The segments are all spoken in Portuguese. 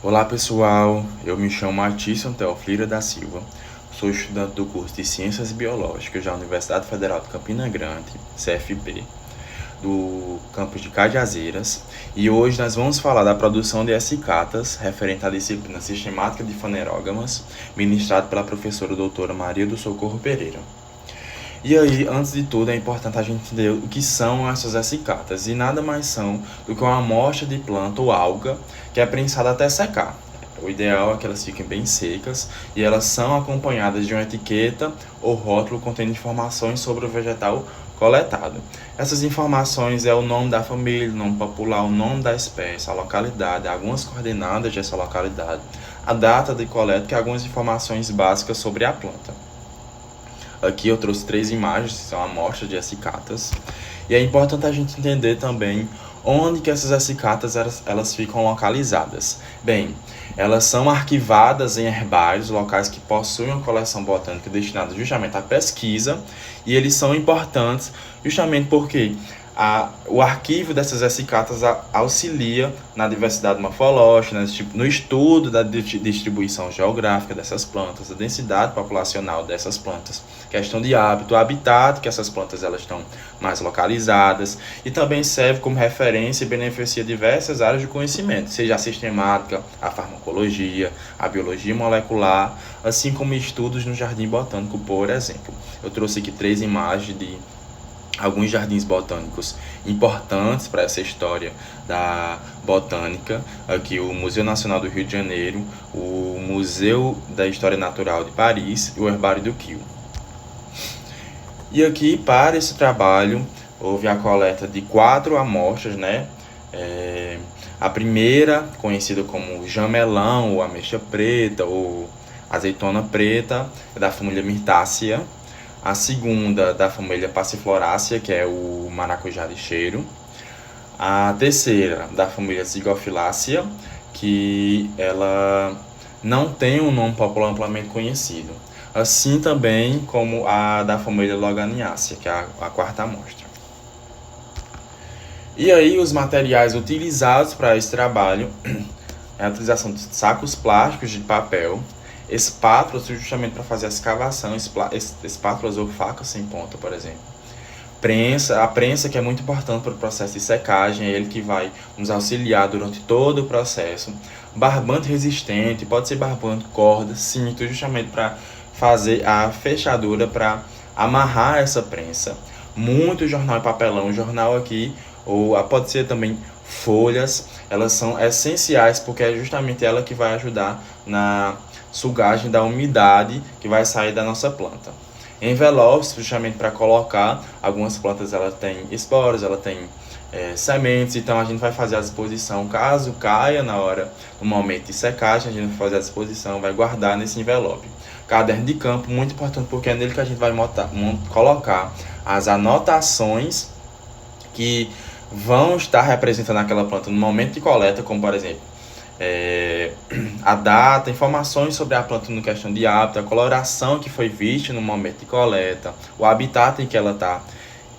Olá pessoal, eu me chamo Matício Teoflira da Silva, sou estudante do curso de Ciências Biológicas da Universidade Federal de Campina Grande, CFP, do campus de Cajazeiras, e hoje nós vamos falar da produção de S-Catas, referente à disciplina Sistemática de Fanerógamas, ministrado pela professora doutora Maria do Socorro Pereira. E aí, antes de tudo, é importante a gente entender o que são essas essicatas. E nada mais são do que uma amostra de planta ou alga que é prensada até secar. O ideal é que elas fiquem bem secas e elas são acompanhadas de uma etiqueta ou rótulo contendo informações sobre o vegetal coletado. Essas informações é o nome da família, o nome popular, o nome da espécie, a localidade, algumas coordenadas dessa localidade, a data de coleta e algumas informações básicas sobre a planta. Aqui eu trouxe 3 imagens, que são amostras de essicatas. E é importante a gente entender também onde que essas essicatas elas ficam localizadas. Bem, elas são arquivadas em herbários, locais que possuem uma coleção botânica destinada justamente à pesquisa. E eles são importantes justamente porque o arquivo dessas essicatas auxilia na diversidade morfológica, no estudo da distribuição geográfica dessas plantas, a densidade populacional dessas plantas, questão de hábito, o habitat que essas plantas elas estão mais localizadas, e também serve como referência e beneficia diversas áreas de conhecimento, seja a sistemática, a farmacologia, a biologia molecular, assim como estudos no jardim botânico, por exemplo. Eu trouxe aqui 3 imagens de alguns jardins botânicos importantes para essa história da botânica, aqui o Museu Nacional do Rio de Janeiro, o Museu da História Natural de Paris e o Herbário do Kew. E aqui, para esse trabalho, houve a coleta de 4 amostras, né? A primeira, conhecida como jamelão, ou ameixa preta, ou azeitona preta, é da família Myrtaceae. A segunda, da família Passifloraceae, que é o maracujá lixeiro. A terceira, da família Zygophyllaceae, que ela não tem um nome popular amplamente conhecido. Assim também como a da família Loganiaceae, que é a quarta amostra. E aí os materiais utilizados para esse trabalho é a utilização de sacos plásticos de papel, espátulas justamente para fazer a escavação, espátulas ou facas sem ponta, por exemplo. A prensa, que é muito importante para o processo de secagem, é ele que vai nos auxiliar durante todo o processo. Barbante resistente, pode ser barbante, corda, cinto, justamente para fazer a fechadura, para amarrar essa prensa. Muito jornal e papelão, jornal aqui, ou pode ser também folhas, elas são essenciais porque é justamente ela que vai ajudar na sugagem da umidade que vai sair da nossa planta. Envelopes, justamente para colocar, algumas plantas ela tem esporos, ela tem sementes, então a gente vai fazer a disposição, caso caia no momento de secagem, a gente vai fazer a disposição, vai guardar nesse envelope. Caderno de campo, muito importante porque é nele que a gente vai colocar as anotações que vão estar representando aquela planta no momento de coleta, como por exemplo, a data, informações sobre a planta no questão de hábito, a coloração que foi vista no momento de coleta, o habitat em que ela está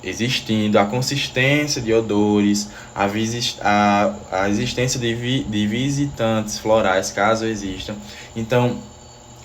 existindo, a consistência de odores, a existência de visitantes florais, caso existam. Então,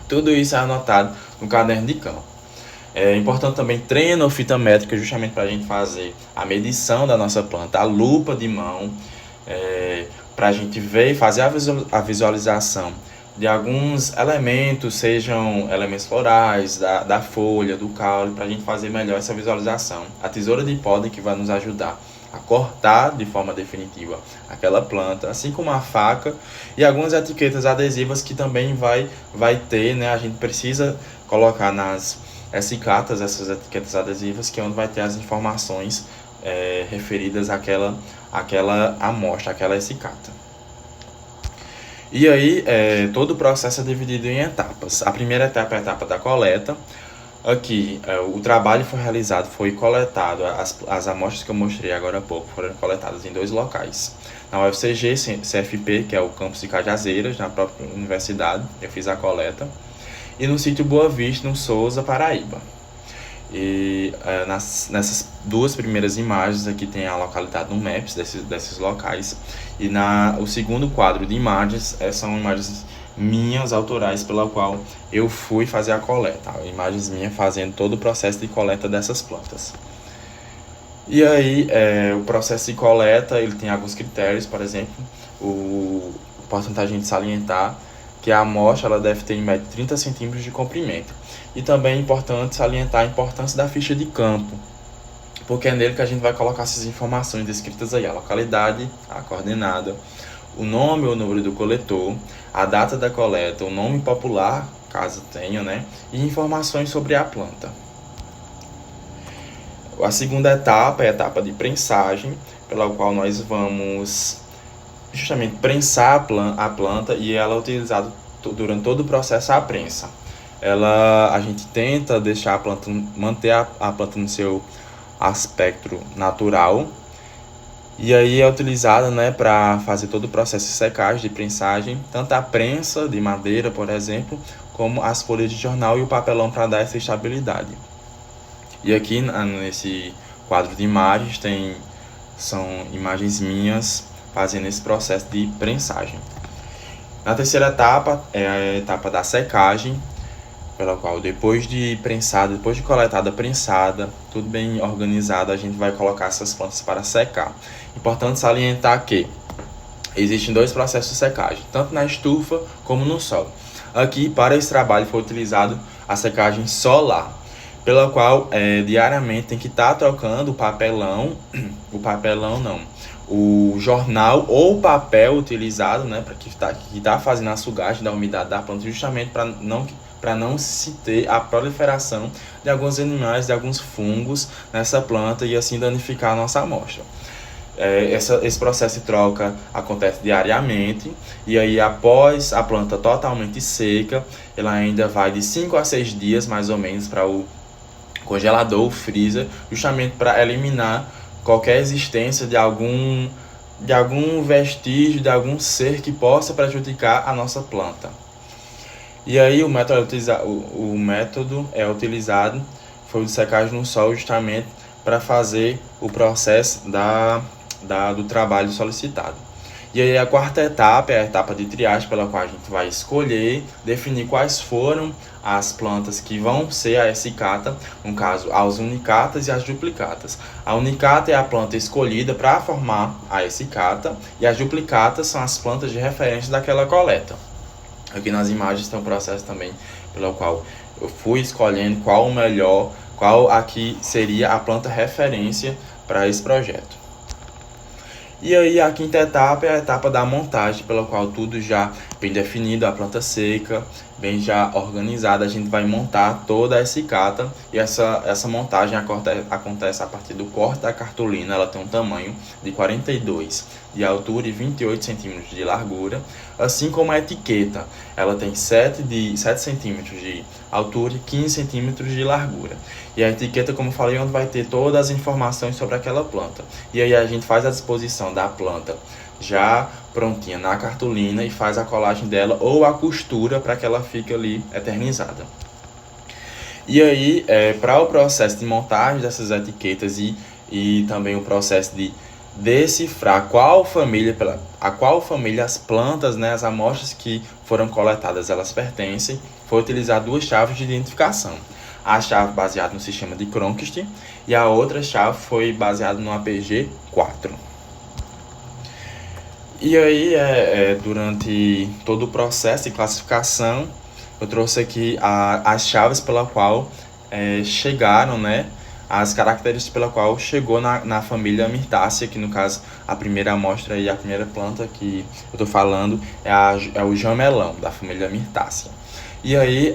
tudo isso é anotado no caderno de campo. É importante também treino ou fita métrica, justamente para a gente fazer a medição da nossa planta, a lupa de mão, para a gente ver e fazer a visualização de alguns elementos, sejam elementos florais, da folha, do caule, para a gente fazer melhor essa visualização. A tesoura de poda que vai nos ajudar a cortar de forma definitiva aquela planta, assim como a faca e algumas etiquetas adesivas que também vai ter, né? A gente precisa colocar nas essicatas essas etiquetas adesivas, que é onde vai ter as informações referidas àquela amostra, àquela essicata. E aí, todo o processo é dividido em etapas. A primeira etapa é a etapa da coleta. Aqui, o trabalho foi coletado, as amostras que eu mostrei agora há pouco foram coletadas em 2 locais. Na UFCG, CFP, que é o campus de Cajazeiras, na própria universidade, eu fiz a coleta. E no sítio Boa Vista, no Souza, Paraíba. E nessas duas primeiras imagens aqui tem a localidade no Maps desses locais. E o segundo quadro de imagens são imagens minhas, autorais, pela qual eu fui fazer a coleta. Imagens minhas fazendo todo o processo de coleta dessas plantas. E aí, o processo de coleta, ele tem alguns critérios, por exemplo, importante a gente salientar que a amostra ela deve ter em média 30 centímetros de comprimento. E também é importante salientar a importância da ficha de campo, porque é nele que a gente vai colocar essas informações descritas aí, a localidade, a coordenada, o nome ou número do coletor, a data da coleta, o nome popular, caso tenha, né, e informações sobre a planta. A segunda etapa é a etapa de prensagem, pela qual nós vamos justamente prensar a planta e ela é utilizada durante todo o processo a prensa. A gente tenta deixar manter a planta no seu aspecto natural e aí é utilizada, né, para fazer todo o processo de secagem, de prensagem, tanto a prensa de madeira, por exemplo, como as folhas de jornal e o papelão para dar essa estabilidade. E aqui nesse quadro de imagens são imagens minhas fazendo esse processo de prensagem. Na terceira etapa é a etapa da secagem, pela qual depois de coletada, prensada, tudo bem organizado, a gente vai colocar essas plantas para secar. Importante salientar que existem dois processos de secagem, tanto na estufa como no sol. Aqui, para esse trabalho, foi utilizado a secagem solar, pela qual diariamente tem que estar trocando o jornal ou o papel utilizado, né, para que está fazendo a sugagem da umidade da planta, justamente para não se ter a proliferação de alguns animais, de alguns fungos nessa planta e assim danificar a nossa amostra. Esse processo de troca acontece diariamente e aí após a planta totalmente seca, ela ainda vai de 5 a 6 dias mais ou menos para o congelador ou freezer, justamente para eliminar qualquer existência de algum vestígio, de algum ser que possa prejudicar a nossa planta. E aí o método foi o de secagem no sol justamente para fazer o processo do trabalho solicitado. E aí a quarta etapa é a etapa de triagem, pela qual a gente vai escolher, definir quais foram as plantas que vão ser a S-cata, no caso, as unicatas e as duplicatas. A unicata é a planta escolhida para formar a S-cata e as duplicatas são as plantas de referência daquela coleta. Aqui nas imagens tem um processo também pelo qual eu fui escolhendo qual aqui seria a planta referência para esse projeto. E aí a quinta etapa é a etapa da montagem, pela qual tudo já bem definido, a planta seca, bem já organizada, a gente vai montar toda a S-cata e essa montagem acontece a partir do corte da cartolina. Ela tem um tamanho de 42 de altura e 28 centímetros de largura, assim como a etiqueta, ela tem 7 centímetros de altura e 15 centímetros de largura. E a etiqueta, como eu falei, onde vai ter todas as informações sobre aquela planta. E aí a gente faz a disposição da planta já prontinha na cartolina e faz a colagem dela ou a costura para que ela fique ali eternizada. E aí, para o processo de montagem dessas etiquetas e também o processo de decifrar a qual família as plantas, né, as amostras que foram coletadas, elas pertencem, foi utilizar duas chaves de identificação. A chave baseada no sistema de Cronquist e a outra chave foi baseada no APG4. E aí, durante todo o processo de classificação, eu trouxe aqui as chaves pela qual chegaram, né, as características pela qual chegou na família Myrtaceae, que no caso a primeira amostra e a primeira planta que eu estou falando é o jamelão da família Myrtaceae. E aí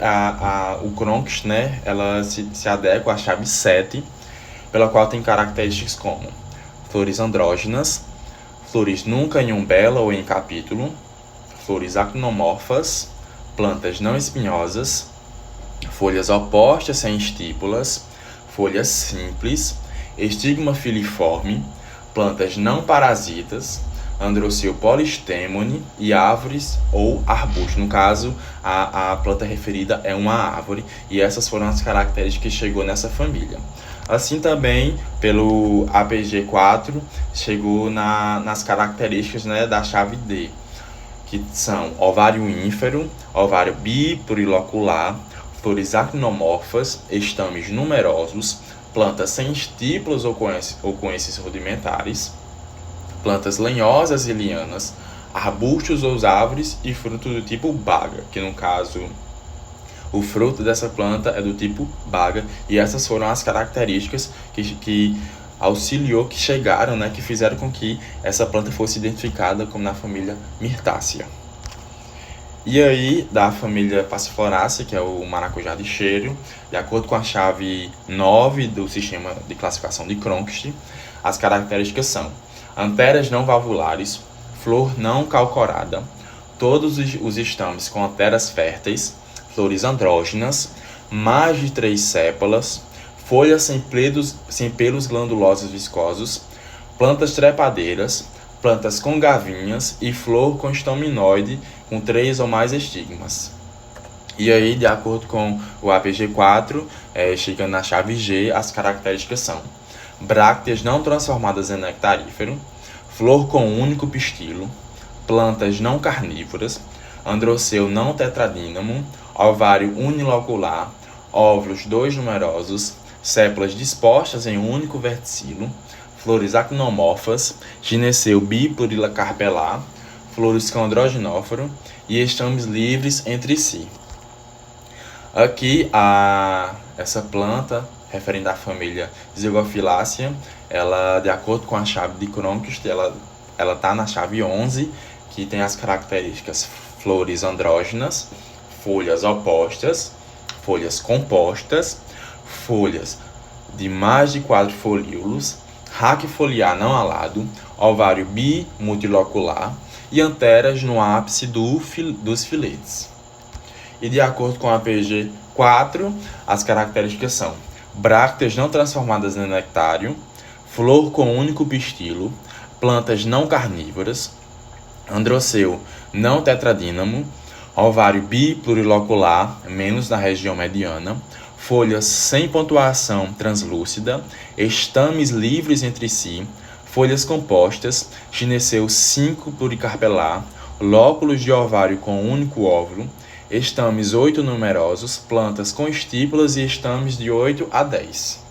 o Cronquist, né, ela se adequa à chave 7, pela qual tem características como flores andrógenas, flores nunca em umbela ou em capítulo, flores actinomorfas, plantas não espinhosas, folhas opostas sem estípulas, folhas simples, estigma filiforme, plantas não parasitas, Androceu polistemone e árvores ou arbustos. No caso, a planta referida é uma árvore e essas foram as características que chegou nessa família. Assim também, pelo APG4, chegou nas características, né, da chave D, que são ovário ínfero, ovário biplurilocular, flores actinomorfas, estames numerosos, plantas sem estípulas ou com esses rudimentares, plantas lenhosas e lianas, arbustos ou árvores e fruto do tipo baga, que no caso o fruto dessa planta é do tipo baga, e essas foram as características que auxiliou, que chegaram, né, que fizeram com que essa planta fosse identificada como na família Myrtaceae. E aí, da família Passifloraceae, que é o maracujá de cheiro, de acordo com a chave 9 do sistema de classificação de Cronquist, as características são anteras não valvulares, flor não calcorada, todos os estames com anteras férteis, flores andrógenas, mais de 3 sépalas, folhas sem pelos glandulosos viscosos, plantas trepadeiras, plantas com gavinhas e flor com estaminoide com 3 ou mais estigmas. E aí, de acordo com o APG4, chegando na chave G, as características são brácteas não transformadas em nectarífero, flor com único pistilo, plantas não carnívoras, androceu não tetradínamo, ovário unilocular, óvulos 2 numerosos, sépalas dispostas em um único verticilo, flores actinomorfas, gineceu bipluricarpelar, flores com androginóforo e estames livres entre si. Aqui, essa planta, referente à família Zygophyllaceae, ela, de acordo com a chave de Cronquist, ela está na chave 11, que tem as características flores andrógenas, folhas opostas, folhas compostas, folhas de mais de 4 folíolos, raque foliar não alado, ovário bimultilocular e anteras no ápice dos filetes. E de acordo com a PG 4, as características são brácteas não transformadas em nectário, flor com único pistilo, plantas não carnívoras, androceu não tetradínamo, ovário biplurilocular, menos na região mediana, folhas sem pontuação translúcida, estames livres entre si, folhas compostas, gineceu 5 pluricarpelar, lóculos de ovário com único óvulo, estames 8 numerosos, plantas com estípulas e estames de 8 a 10.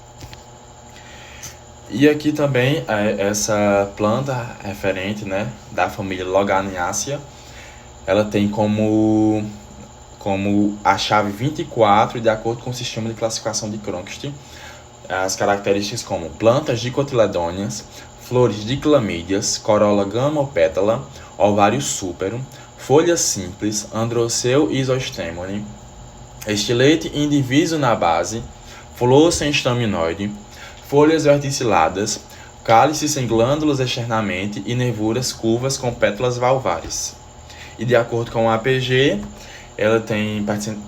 E aqui também essa planta referente, né, da família Loganiaceae, ela tem como a chave 24, de acordo com o sistema de classificação de Cronquist, as características como plantas dicotiledôneas, flores diclamídeas, corola gamopétala, ovário súpero, folhas simples, androceu isostemone, estilete indiviso na base, flor sem estaminoide, folhas verticiladas, cálice sem glândulas externamente e nervuras curvas com pétalas valvares. E de acordo com o APG, ela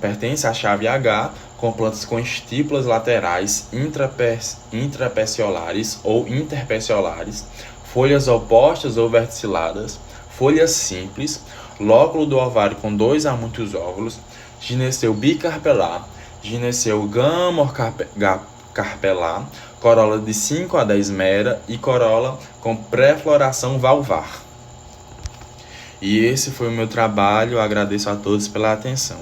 pertence à chave H, com plantas com estípulas laterais intrapeciolares ou interpeciolares, folhas opostas ou verticiladas, folhas simples, lóculo do ovário com 2 a muitos óvulos, gineceu bicarpelar, gineceu gamorcarpelar, corola de 5 a 10 mera e corola com pré-floração valvar. E esse foi o meu trabalho, eu agradeço a todos pela atenção.